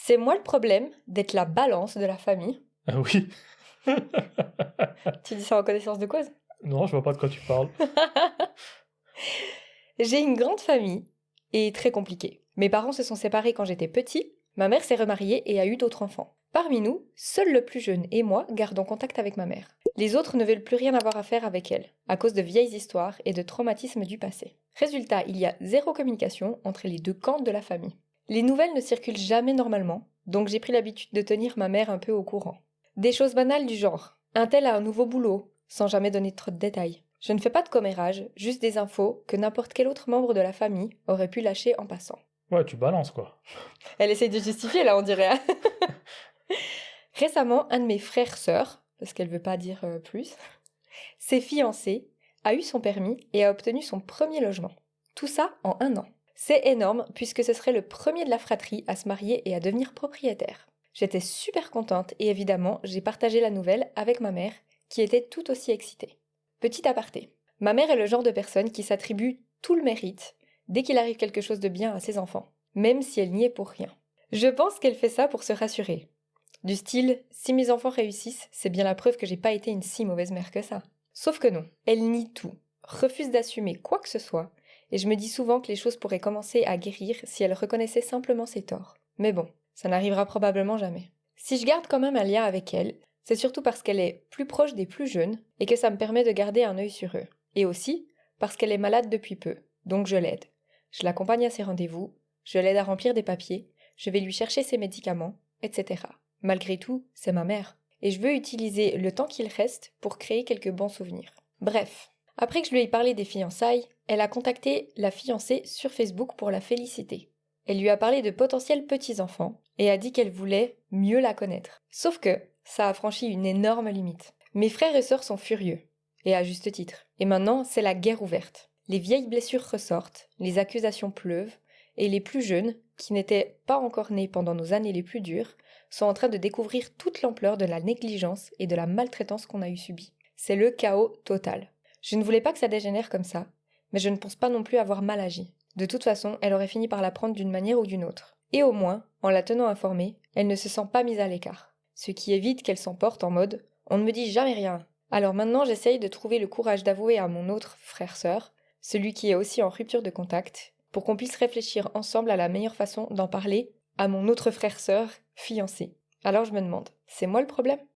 C'est moi le problème d'être la balance de la famille. Ah oui. Tu dis ça en connaissance de cause? Non, je vois pas de quoi tu parles. J'ai une grande famille et très compliquée. Mes parents se sont séparés quand j'étais petit, ma mère s'est remariée et a eu d'autres enfants. Parmi nous, seul le plus jeune et moi gardons contact avec ma mère. Les autres ne veulent plus rien avoir à faire avec elle, à cause de vieilles histoires et de traumatismes du passé. Résultat, il y a zéro communication entre les deux camps de la famille. Les nouvelles ne circulent jamais normalement, donc j'ai pris l'habitude de tenir ma mère un peu au courant. Des choses banales du genre: un tel a un nouveau boulot, sans jamais donner trop de détails. Je ne fais pas de commérage, juste des infos que n'importe quel autre membre de la famille aurait pu lâcher en passant. Ouais, tu balances quoi. Elle essaye de justifier là, on dirait. Récemment, un de mes frères-sœurs, parce qu'elle veut pas dire plus, s'est fiancé, a eu son permis et a obtenu son premier logement. Tout ça en 1 an. C'est énorme puisque ce serait le premier de la fratrie à se marier et à devenir propriétaire. J'étais super contente et évidemment, j'ai partagé la nouvelle avec ma mère qui était tout aussi excitée. Petit aparté. Ma mère est le genre de personne qui s'attribue tout le mérite dès qu'il arrive quelque chose de bien à ses enfants, même si elle n'y est pour rien. Je pense qu'elle fait ça pour se rassurer. Du style, si mes enfants réussissent, c'est bien la preuve que j'ai pas été une si mauvaise mère que ça. Sauf que non, elle nie tout, refuse d'assumer quoi que ce soit, et je me dis souvent que les choses pourraient commencer à guérir si elle reconnaissait simplement ses torts. Mais bon, ça n'arrivera probablement jamais. Si je garde quand même un lien avec elle, c'est surtout parce qu'elle est plus proche des plus jeunes et que ça me permet de garder un œil sur eux. Et aussi parce qu'elle est malade depuis peu, donc je l'aide. Je l'accompagne à ses rendez-vous, je l'aide à remplir des papiers, je vais lui chercher ses médicaments, etc. Malgré tout, c'est ma mère. Et je veux utiliser le temps qu'il reste pour créer quelques bons souvenirs. Bref, après que je lui ai parlé des fiançailles, elle a contacté la fiancée sur Facebook pour la féliciter. Elle lui a parlé de potentiels petits-enfants et a dit qu'elle voulait mieux la connaître. Sauf que ça a franchi une énorme limite. Mes frères et sœurs sont furieux, et à juste titre. Et maintenant, c'est la guerre ouverte. Les vieilles blessures ressortent, les accusations pleuvent, et les plus jeunes, qui n'étaient pas encore nés pendant nos années les plus dures, sont en train de découvrir toute l'ampleur de la négligence et de la maltraitance qu'on a eu subie. C'est le chaos total. Je ne voulais pas que ça dégénère comme ça, mais je ne pense pas non plus avoir mal agi. De toute façon, elle aurait fini par l'apprendre d'une manière ou d'une autre. Et au moins, en la tenant informée, elle ne se sent pas mise à l'écart. Ce qui évite qu'elle s'emporte en mode « on ne me dit jamais rien ». Alors maintenant, j'essaye de trouver le courage d'avouer à mon autre frère-sœur, celui qui est aussi en rupture de contact, pour qu'on puisse réfléchir ensemble à la meilleure façon d'en parler à mon autre frère-sœur fiancé. Alors je me demande, c'est moi le problème ?